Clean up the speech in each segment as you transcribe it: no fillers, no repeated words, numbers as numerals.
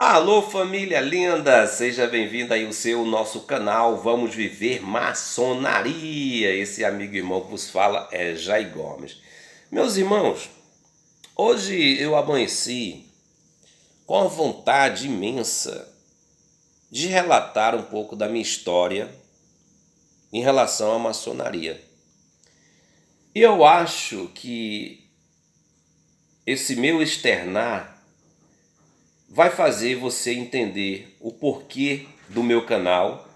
Alô, família linda! Seja bem-vindo aí ao nosso canal Vamos Viver Maçonaria. Esse amigo e irmão que vos fala é Jair Gomes. Meus irmãos, hoje eu amanheci com a vontade imensa de relatar um pouco da minha história em relação à maçonaria. E eu acho que esse meu externar vai fazer você entender o porquê do meu canal,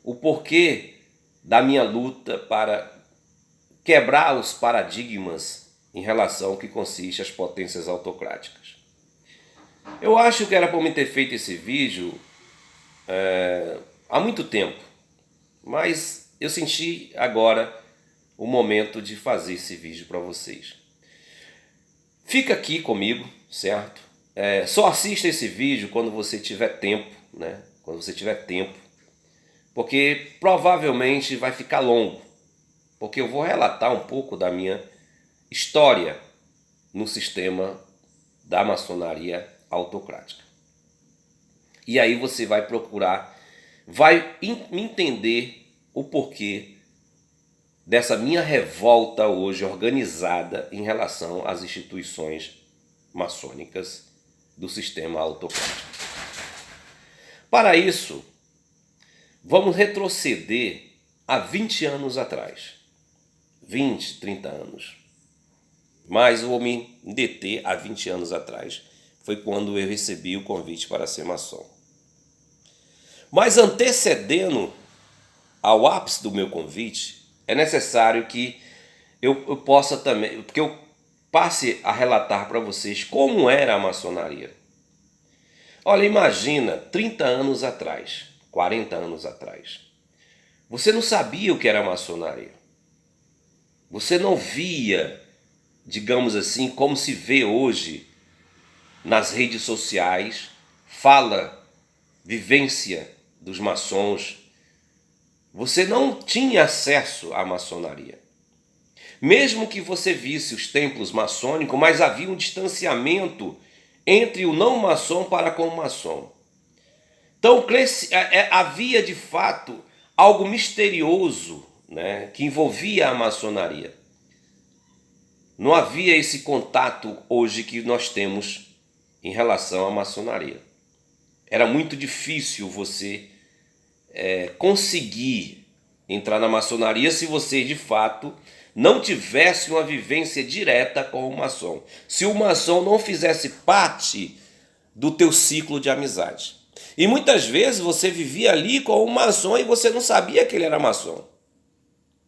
o porquê da minha luta para quebrar os paradigmas em relação ao que consiste as potências autocráticas. Eu acho que era para mim ter feito esse vídeo há muito tempo, mas eu senti agora o momento de fazer esse vídeo para vocês. Fica aqui comigo, certo? Só assista esse vídeo quando você tiver tempo, né? Quando você tiver tempo, porque provavelmente vai ficar longo, porque eu vou relatar um pouco da minha história no sistema da maçonaria autocrática. E aí você vai procurar, vai entender o porquê dessa minha revolta hoje organizada em relação às instituições maçônicas do sistema autocrático. Para isso, vamos retroceder a 20 anos atrás. 20, 30 anos. Mas vou me deter a 20 anos atrás. Foi quando eu recebi o convite para ser maçom. Mas antecedendo ao ápice do meu convite, é necessário que eu possa também, porque eu passe a relatar para vocês como era a maçonaria. Olha, imagina 30 anos atrás, 40 anos atrás. Você não sabia o que era maçonaria. Você não via, digamos assim, como se vê hoje nas redes sociais, fala, vivência dos maçons. Você não tinha acesso à maçonaria. Mesmo que você visse os templos maçônicos, mas havia um distanciamento entre o não maçom para com o maçom. Então havia de fato algo misterioso, né, que envolvia a maçonaria. Não havia esse contato hoje que nós temos em relação à maçonaria. Era muito difícil você conseguir entrar na maçonaria se você de fato não tivesse uma vivência direta com o maçom. Se o maçom não fizesse parte do teu ciclo de amizade. E muitas vezes você vivia ali com o maçom e você não sabia que ele era maçom.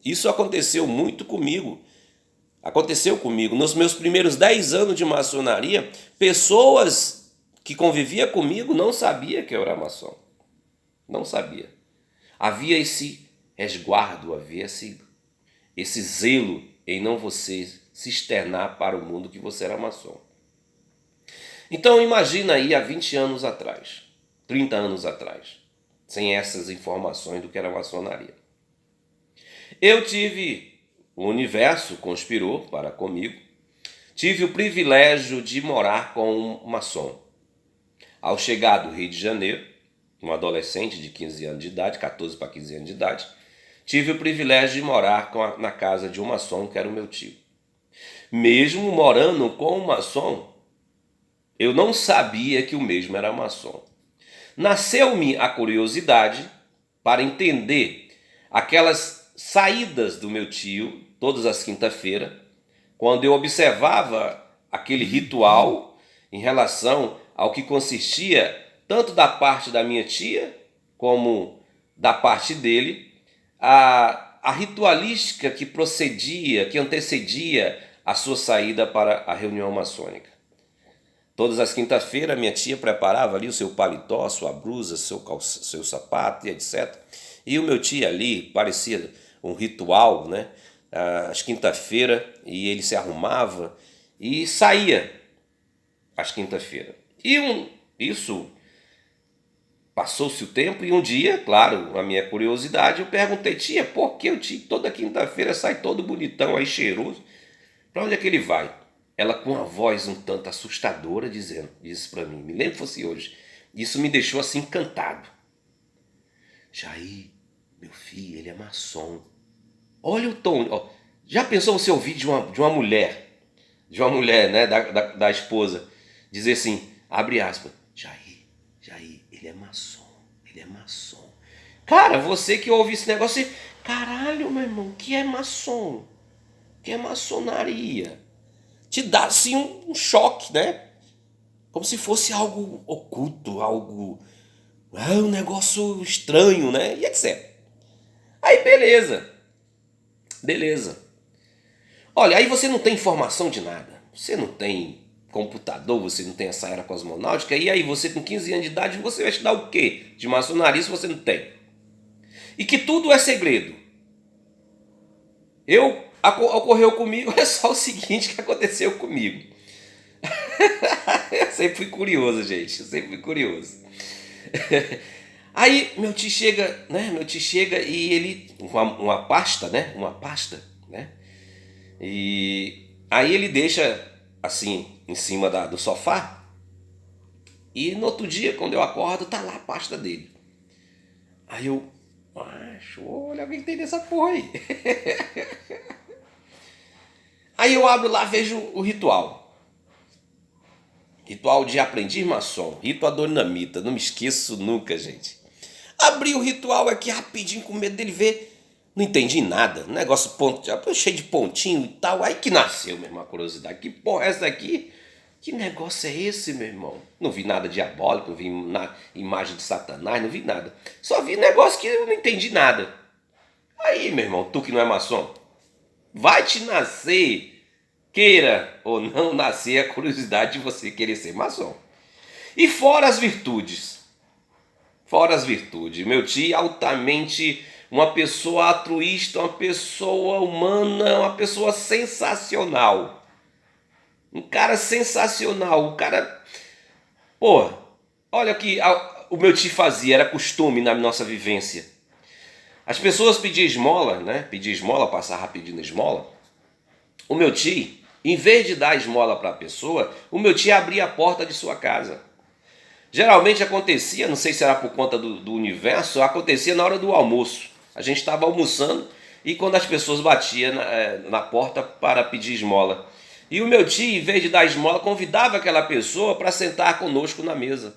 Isso aconteceu muito comigo. Aconteceu comigo. Nos meus primeiros 10 anos de maçonaria, pessoas que conviviam comigo não sabiam que eu era maçom. Não sabia. Havia esse resguardo, havia esse zelo em não você se externar para o mundo que você era maçom. Então imagina aí há 20 anos atrás, 30 anos atrás, sem essas informações do que era maçonaria. O universo conspirou para comigo, tive o privilégio de morar com um maçom. Ao chegar do Rio de Janeiro, um adolescente de 15 anos de idade, 14 para 15 anos de idade, tive o privilégio de morar na casa de um maçom que era o meu tio. Mesmo morando com um maçom, eu não sabia que o mesmo era maçom. Nasceu-me a curiosidade para entender aquelas saídas do meu tio, todas as quintas-feiras, quando eu observava aquele ritual em relação ao que consistia tanto da parte da minha tia como da parte dele, a ritualística que procedia, que antecedia a sua saída para a reunião maçônica. Todas as quintas-feiras minha tia preparava ali o seu paletó, sua blusa, seu sapato e etc. E o meu tio ali parecia um ritual, né? Às quintas-feiras, e ele se arrumava e saía às quintas-feiras. Isso passou-se o tempo e um dia, claro, a minha curiosidade, eu perguntei, tia, por que o tio toda quinta-feira sai todo bonitão aí, cheiroso? Para onde é que ele vai? ela com uma voz um tanto assustadora disse para mim, me lembro que fosse hoje. Isso me deixou assim encantado. Jair, meu filho, ele é maçom. Olha o tom. Ó. Já pensou você ouvir de uma mulher, né, da esposa, dizer assim, abre aspas, Jair, ele é maçom, ele é maçom. Cara, você que ouve esse negócio, você, caralho, meu irmão, o que é maçom? O que é maçonaria? Te dá assim um choque, né? Como se fosse algo oculto, algo, um negócio estranho, né? E etc. Aí beleza. Olha, aí você não tem informação de nada. Você não tem computador, você não tem essa era cosmonáutica. E aí você com 15 anos de idade, você vai estudar o quê? De maçonaria se você não tem. E que tudo é segredo. Ocorreu comigo, é só o seguinte que aconteceu comigo. Eu sempre fui curioso, gente. Eu sempre fui curioso. Aí meu tio chega, né? Meu tio chega e ele. Uma pasta, né? Uma pasta, né? E aí ele deixa assim em cima do sofá. E no outro dia, quando eu acordo, tá lá a pasta dele. Aí eu, macho, olha o que tem nessa porra aí. Aí eu abro lá, vejo o ritual. Ritual de aprendiz maçom, rito adonamita, não me esqueço nunca, gente. Abri o ritual aqui rapidinho com medo dele ver. Não entendi nada, negócio cheio de pontinho e tal. Aí que nasceu, meu irmão, a curiosidade. Que porra é essa aqui? Que negócio é esse, meu irmão? Não vi nada diabólico, não vi imagem de Satanás, não vi nada. Só vi negócio que eu não entendi nada. Aí, meu irmão, tu que não é maçom, vai te nascer, queira ou não nascer, a curiosidade de você querer ser maçom. E fora as virtudes. Fora as virtudes. Meu tio altamente uma pessoa altruísta, uma pessoa humana, uma pessoa sensacional. Um cara sensacional. O cara. Pô, olha o que o meu tio fazia, era costume na nossa vivência. As pessoas pediam esmola, né? Pedir esmola, passar rapidinho na esmola. O meu tio, em vez de dar esmola para a pessoa, o meu tio abria a porta de sua casa. Geralmente acontecia, não sei se era por conta do universo, acontecia na hora do almoço. A gente estava almoçando e quando as pessoas batiam na porta para pedir esmola. E o meu tio, em vez de dar esmola, convidava aquela pessoa para sentar conosco na mesa.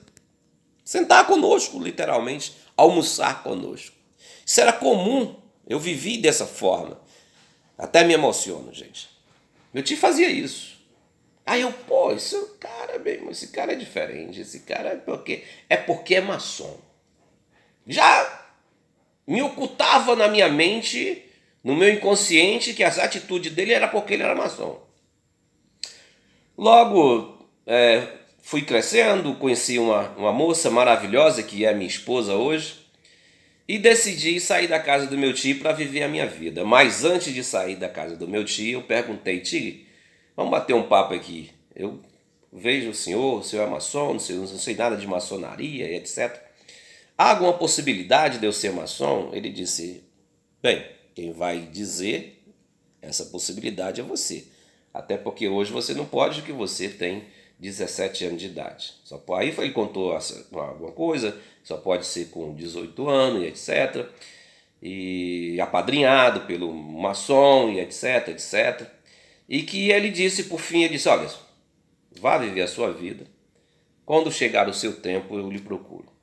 Sentar conosco, literalmente, almoçar conosco. Isso era comum, eu vivi dessa forma. Até me emociono, gente. Meu tio fazia isso. Aí eu, pô, esse cara mesmo, esse cara é diferente, esse cara é porque é maçom. Já me ocultava na minha mente, no meu inconsciente, que essa atitude dele era porque ele era maçom. Logo, fui crescendo, conheci uma moça maravilhosa, que é minha esposa hoje, e decidi sair da casa do meu tio para viver a minha vida. Mas antes de sair da casa do meu tio, eu perguntei, tio, vamos bater um papo aqui. Eu vejo o senhor é maçom, não sei nada de maçonaria, etc. Há alguma possibilidade de eu ser maçom? Ele disse, bem, quem vai dizer essa possibilidade é você. Até porque hoje você não pode, porque você tem 17 anos de idade. Aí ele contou alguma coisa, só pode ser com 18 anos e etc. E apadrinhado pelo maçom e etc, etc. E que ele disse, por fim, ele disse, olha, vá viver a sua vida. Quando chegar o seu tempo, eu lhe procuro.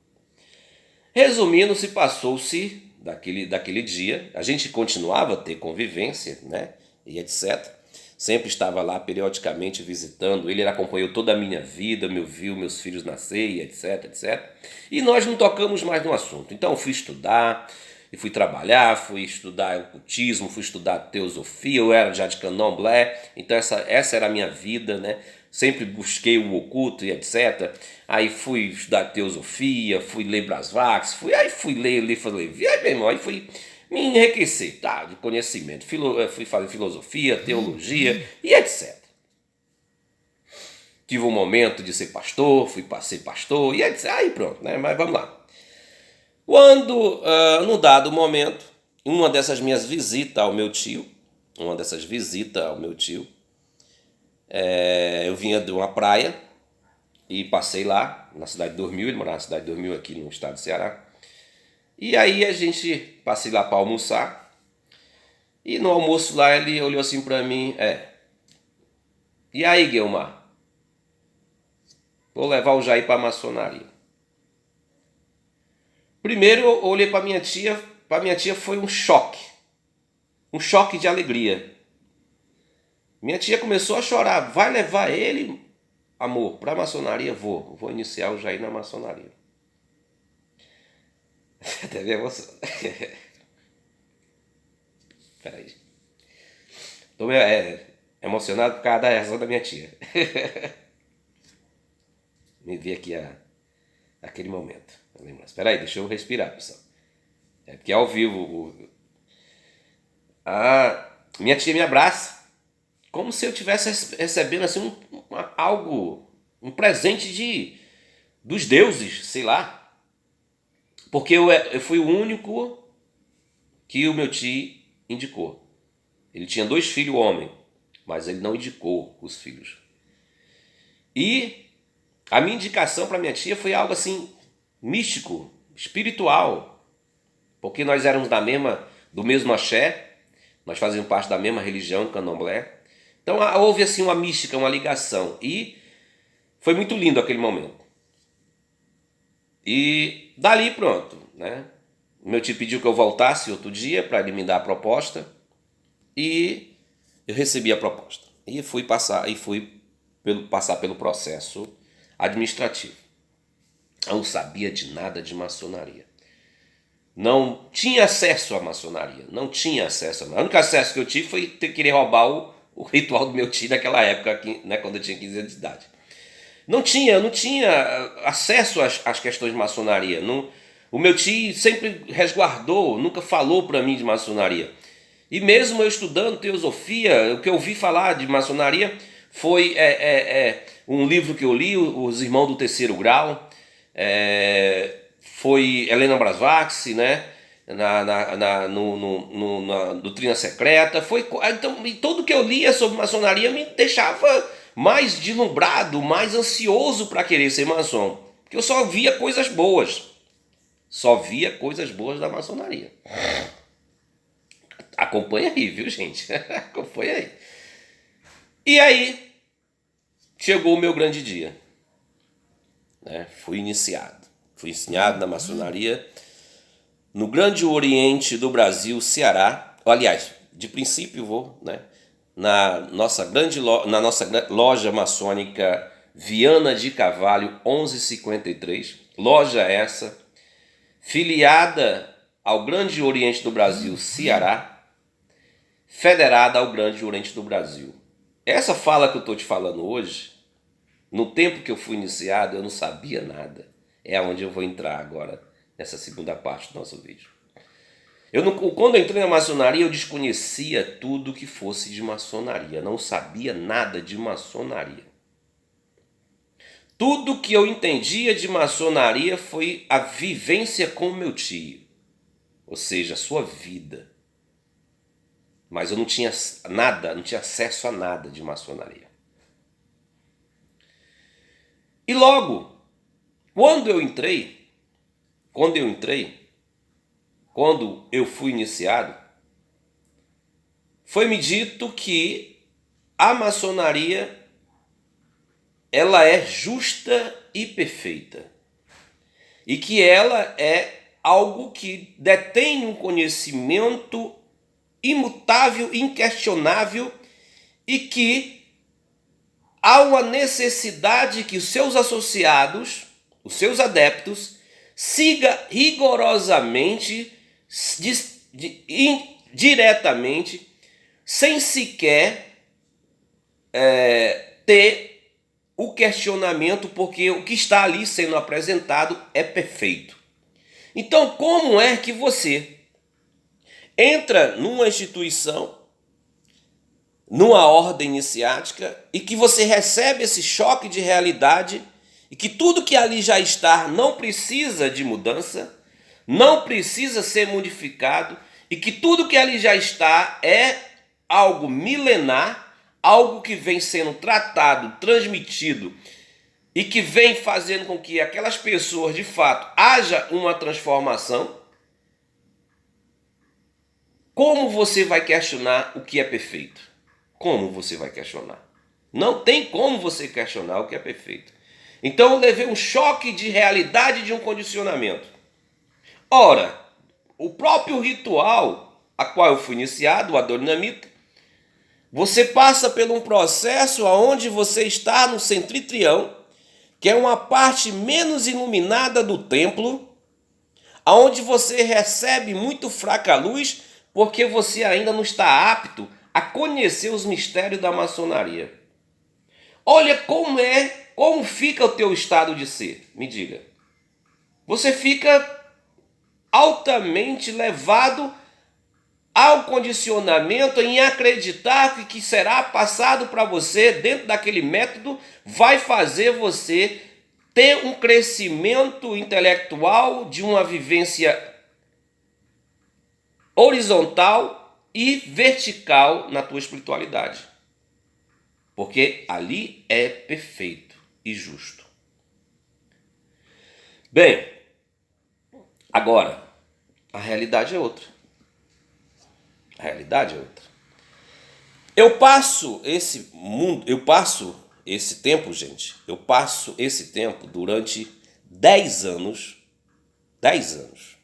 Resumindo, passou-se daquele dia. A gente continuava a ter convivência, né? E etc. Sempre estava lá periodicamente visitando. Ele acompanhou toda a minha vida, viu meus filhos nascer, e etc, etc. E nós não tocamos mais no assunto. Então eu fui estudar, e fui trabalhar, fui estudar ocultismo, fui estudar teosofia, eu era já de candomblé, então essa era a minha vida, né? Sempre busquei o oculto e etc. Aí fui estudar teosofia, fui ler Brasvax, fui ler, aí, meu irmão, aí fui me enriquecer, tá? De conhecimento. Fui fazer filosofia, teologia e etc. Tive um momento de ser pastor, fui para ser pastor e etc. Aí pronto, né? Mas vamos lá. Quando, num dado momento, uma dessas visitas ao meu tio, Eu vinha de uma praia e passei lá na cidade de Dormil, ele morava na cidade de Dormil aqui no estado do Ceará. E aí a gente passei lá para almoçar e no almoço lá ele olhou assim para mim, e aí, Guilmar, vou levar o Jair para a maçonaria. Primeiro eu olhei para minha tia foi um choque de alegria. Minha tia começou a chorar, vai levar ele, amor, para a maçonaria? Vou iniciar o Jair na maçonaria. Até ver você. Peraí. Estou emocionado por causa da reação da minha tia. Me vi aqui aquele momento. Espera aí, deixa eu respirar, pessoal. É porque é ao vivo. Minha tia me abraça, como se eu estivesse recebendo assim algo, um presente dos deuses, sei lá. Porque eu fui o único que o meu tio indicou. Ele tinha 2 filhos homens, mas ele não indicou os filhos. E a minha indicação para minha tia foi algo assim místico, espiritual, porque nós éramos do mesmo axé, nós fazíamos parte da mesma religião, candomblé. Então houve assim uma mística, uma ligação, e foi muito lindo aquele momento. E dali pronto, né? Meu tio pediu que eu voltasse outro dia para ele me dar a proposta, e eu recebi a proposta e fui passar pelo processo administrativo. Eu não sabia de nada de maçonaria. Não tinha acesso à maçonaria. Não tinha acesso. O único acesso que eu tive foi querer roubar o ritual do meu tio naquela época, né, quando eu tinha 15 anos de idade. Eu não tinha acesso às questões de maçonaria. Não, o meu tio sempre resguardou, nunca falou para mim de maçonaria. E mesmo eu estudando teosofia, o que eu ouvi falar de maçonaria foi um livro que eu li, Os Irmãos do Terceiro Grau, foi Helena Blavatsky, né? Na Doutrina Secreta. Então, e tudo que eu lia sobre maçonaria me deixava mais deslumbrado, mais ansioso para querer ser maçom. Porque eu só via coisas boas. Só via coisas boas da maçonaria. Acompanha aí, viu, gente? Acompanha aí. E aí, chegou o meu grande dia. Né? Fui iniciado na maçonaria no Grande Oriente do Brasil, Ceará. Aliás, de princípio vou, né? Na nossa loja maçônica Viana de Carvalho 1153. Loja essa, filiada ao Grande Oriente do Brasil, Ceará, federada ao Grande Oriente do Brasil. Essa fala que eu estou te falando hoje, no tempo que eu fui iniciado, eu não sabia nada. É onde eu vou entrar agora, nessa segunda parte do nosso vídeo. Quando eu entrei na maçonaria, eu desconhecia tudo que fosse de maçonaria. Não sabia nada de maçonaria. Tudo que eu entendia de maçonaria foi a vivência com meu tio. Ou seja, a sua vida. Mas eu não tinha nada, não tinha acesso a nada de maçonaria. E logo, quando eu fui iniciado, foi-me dito que a maçonaria ela é justa e perfeita. E que ela é algo que detém um conhecimento imutável, inquestionável, e que há uma necessidade que os seus associados, os seus adeptos, siga rigorosamente, diretamente, sem sequer ter o questionamento, porque o que está ali sendo apresentado é perfeito. Então, como é que você entra numa instituição, numa ordem iniciática, e que você recebe esse choque de realidade, e que tudo que ali já está não precisa de mudança, não precisa ser modificado, e que tudo que ali já está é algo milenar, algo que vem sendo tratado, transmitido e que vem fazendo com que aquelas pessoas, de fato, haja uma transformação, como você vai questionar o que é perfeito? Como você vai questionar? Não tem como você questionar o que é perfeito. Então eu levei um choque de realidade de um condicionamento. Ora, o próprio ritual a qual eu fui iniciado, o Adonamita, você passa por um processo onde você está no centritrião, que é uma parte menos iluminada do templo, aonde você recebe muito fraca luz, porque você ainda não está apto a conhecer os mistérios da maçonaria. Olha como fica o teu estado de ser, me diga. Você fica altamente levado ao condicionamento em acreditar que será passado para você dentro daquele método, vai fazer você ter um crescimento intelectual de uma vivência horizontal e vertical na tua espiritualidade. Porque ali é perfeito e justo. Bem, agora, a realidade é outra. A realidade é outra. Eu passo esse tempo durante 10 anos, 10 anos.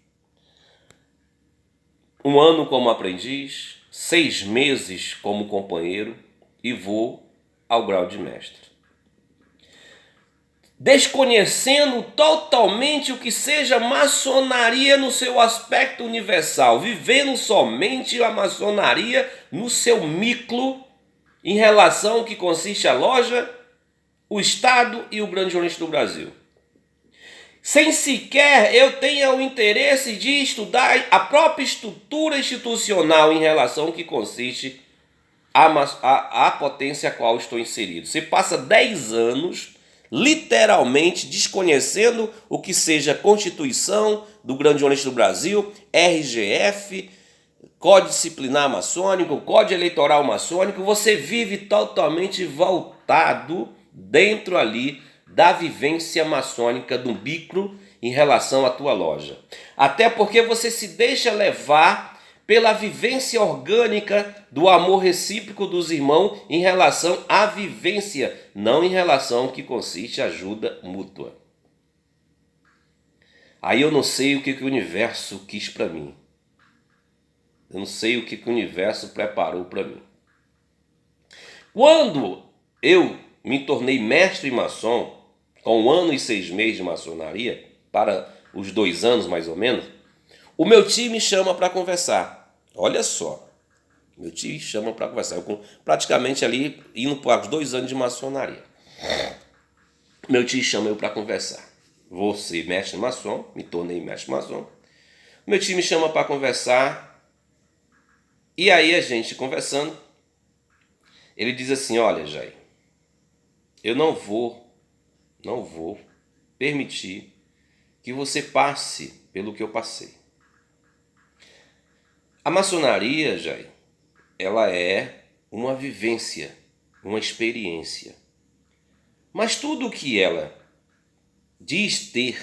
Um ano como aprendiz, 6 meses como companheiro e vou ao grau de mestre. Desconhecendo totalmente o que seja maçonaria no seu aspecto universal, vivendo somente a maçonaria no seu micro em relação ao que consiste a loja, o Estado e o grande jornalista do Brasil. Sem sequer eu tenha o interesse de estudar a própria estrutura institucional em relação ao que consiste a potência a qual estou inserido. Você passa 10 anos literalmente desconhecendo o que seja a Constituição do Grande Jornalista do Brasil, RGF, Código Disciplinar Maçônico, Código Eleitoral Maçônico. Você vive totalmente voltado dentro ali da vivência maçônica do micro em relação à tua loja. Até porque você se deixa levar pela vivência orgânica do amor recíproco dos irmãos em relação à vivência, não em relação ao que consiste a ajuda mútua. Aí eu não sei o que o universo quis para mim. Eu não sei o que o universo preparou para mim. Quando eu me tornei mestre maçom, com 1 ano e 6 meses de maçonaria, para os 2 anos mais ou menos, o meu tio me chama para conversar. Olha só, meu tio chama para conversar. Eu praticamente ali indo para os 2 anos de maçonaria. Meu tio chama eu para conversar. Vou ser mestre maçom, me tornei mestre maçom. Meu tio me chama para conversar. E aí a gente conversando, ele diz assim: olha, Jair, eu não vou permitir que você passe pelo que eu passei. A maçonaria, Jair, ela é uma vivência, uma experiência. Mas tudo o que ela diz ter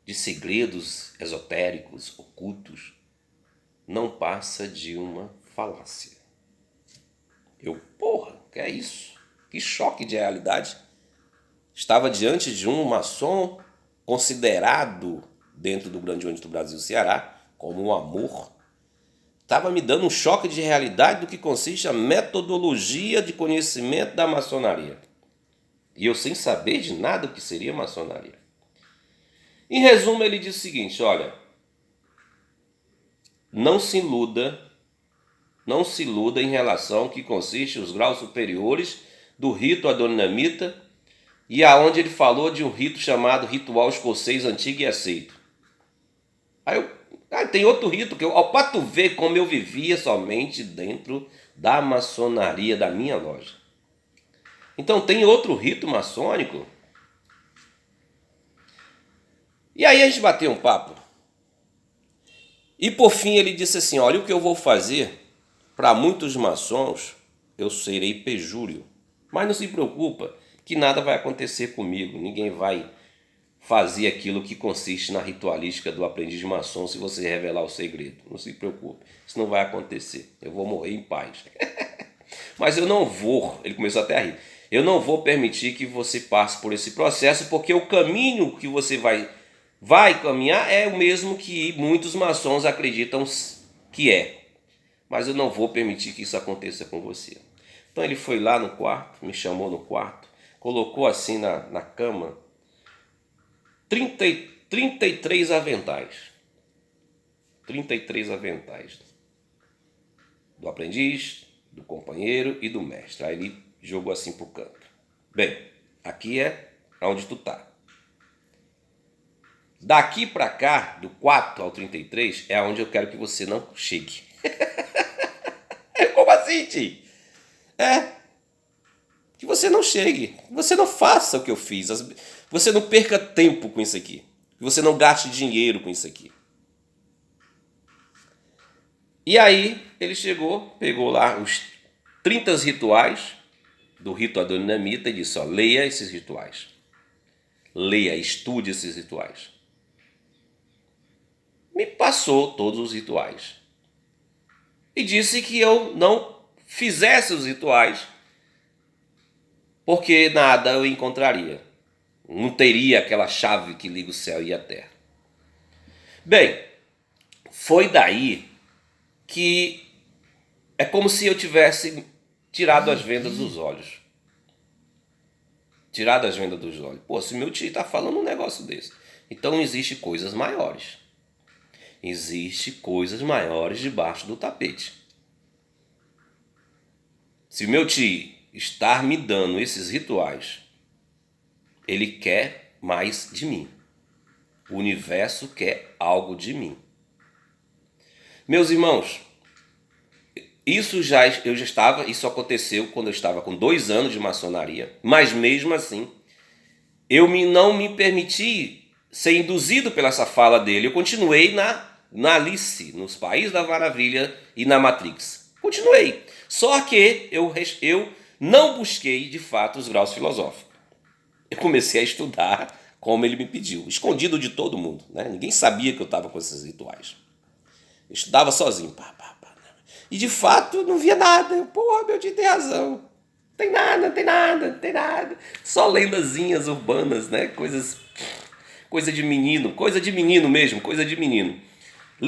de segredos esotéricos, ocultos, não passa de uma falácia. Que é isso? Que choque de realidade. Estava diante de um maçom considerado dentro do Grande Oriente do Brasil e Ceará como um amor. Estava me dando um choque de realidade do que consiste a metodologia de conhecimento da maçonaria. E eu sem saber de nada o que seria maçonaria. Em resumo, ele diz o seguinte: olha, não se iluda em relação ao que consiste os graus superiores do rito adonamita, e aonde ele falou de um rito chamado ritual escocês antigo e aceito. Tem outro rito para tu ver como eu vivia somente dentro da maçonaria da minha loja. Então tem outro rito maçônico. E aí a gente bateu um papo. E por fim ele disse assim: olha, o que eu vou fazer para muitos maçons, eu serei pejúrio. Mas não se preocupa, que nada vai acontecer comigo. Ninguém vai fazer aquilo que consiste na ritualística do aprendiz maçom se você revelar o segredo. Não se preocupe, isso não vai acontecer. Eu vou morrer em paz. Mas eu não vou, ele começou até a rir, eu não vou permitir que você passe por esse processo, porque o caminho que você vai caminhar é o mesmo que muitos maçons acreditam que é. Mas eu não vou permitir que isso aconteça com você. Então ele foi lá no quarto, me chamou no quarto, colocou assim na cama 33 aventais. 33 aventais. Do aprendiz, do companheiro e do mestre. Aí ele jogou assim pro canto. Bem, aqui é onde tu tá. Daqui para cá, do 4 ao 33, é onde eu quero que você não chegue. Como assim, Ti? Que você não chegue, que você não faça o que eu fiz, você não perca tempo com isso aqui, que você não gaste dinheiro com isso aqui. E aí ele chegou, pegou lá os 30 rituais do rito adonamita e disse, ó, leia esses rituais. Leia, estude esses rituais. Me passou todos os rituais. E disse que eu não fizesse os rituais porque nada eu encontraria. Não teria aquela chave que liga o céu e a terra. Bem, foi daí que é como se eu tivesse tirado as vendas dos olhos. Tirado as vendas dos olhos. Pô, se meu tio está falando um negócio desse, então existe coisas maiores. Existe coisas maiores debaixo do tapete. Se meu tio estar me dando esses rituais, ele quer mais de mim. O universo quer algo de mim. Meus irmãos, isso aconteceu quando eu estava com 2 anos de maçonaria, mas mesmo assim, não me permiti ser induzido pela essa fala dele. Eu continuei na Alice, nos Países da Maravilha e na Matrix. Continuei. Só que eu não busquei, de fato, os graus filosóficos. Eu comecei a estudar como ele me pediu, escondido de todo mundo, né? Ninguém sabia que eu estava com esses rituais. Eu estudava sozinho. E de fato não via nada. Porra, meu tio tem razão. Tem nada. Só lendazinhas urbanas, né? Coisa de menino mesmo, coisa de menino.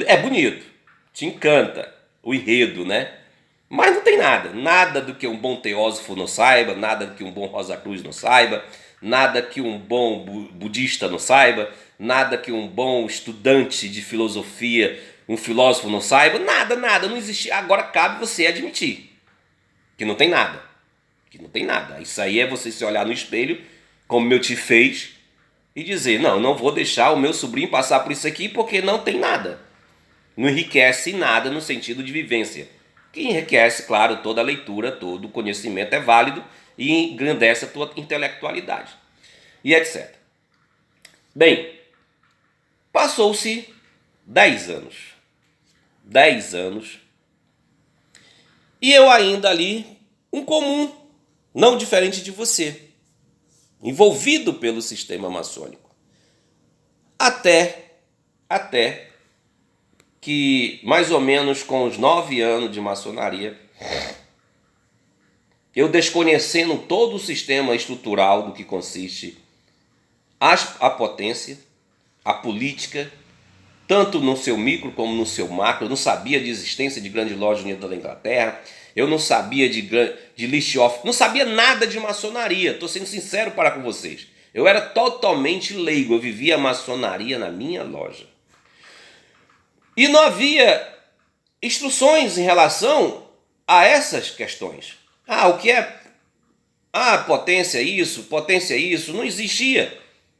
É bonito, te encanta o enredo, né? Mas não tem nada do que um bom teósofo não saiba, nada do que um bom Rosa Cruz não saiba, nada que um bom budista não saiba, nada que um bom estudante de filosofia, um filósofo não saiba, nada, não existe. Agora cabe você admitir que não tem nada, Isso aí é você se olhar no espelho, como meu tio fez, e dizer, não vou deixar o meu sobrinho passar por isso aqui porque não tem nada. Não enriquece nada no sentido de vivência. Que enriquece, claro, toda a leitura, todo o conhecimento é válido e engrandece a tua intelectualidade. E etc. Bem, passou-se 10 anos. 10 anos. E eu ainda ali, um comum, não diferente de você, envolvido pelo sistema maçônico. Até que mais ou menos com os 9 anos de maçonaria, eu desconhecendo todo o sistema estrutural do que consiste a potência, a política, tanto no seu micro como no seu macro, eu não sabia de existência de Grande Loja Unida da Inglaterra, eu não sabia de List-Off, não sabia nada de maçonaria, estou sendo sincero para com vocês. Eu era totalmente leigo, eu vivia a maçonaria na minha loja. E não havia instruções em relação a essas questões. O que é? Potência isso, não existia.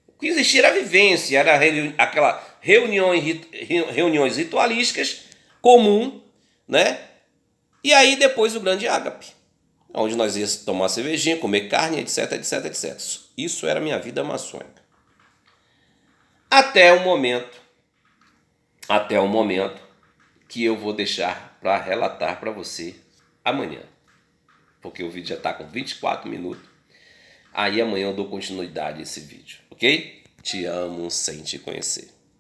O que existia era a vivência, era aquela reuniões ritualísticas comum, né? E aí depois o grande ágape, onde nós íamos tomar cervejinha, comer carne, etc. Isso era a minha vida maçônica. Até o momento que eu vou deixar para relatar para você amanhã. porque o vídeo já está com 24 minutos. Aí amanhã eu dou continuidade a esse vídeo, ok? Te amo sem te conhecer.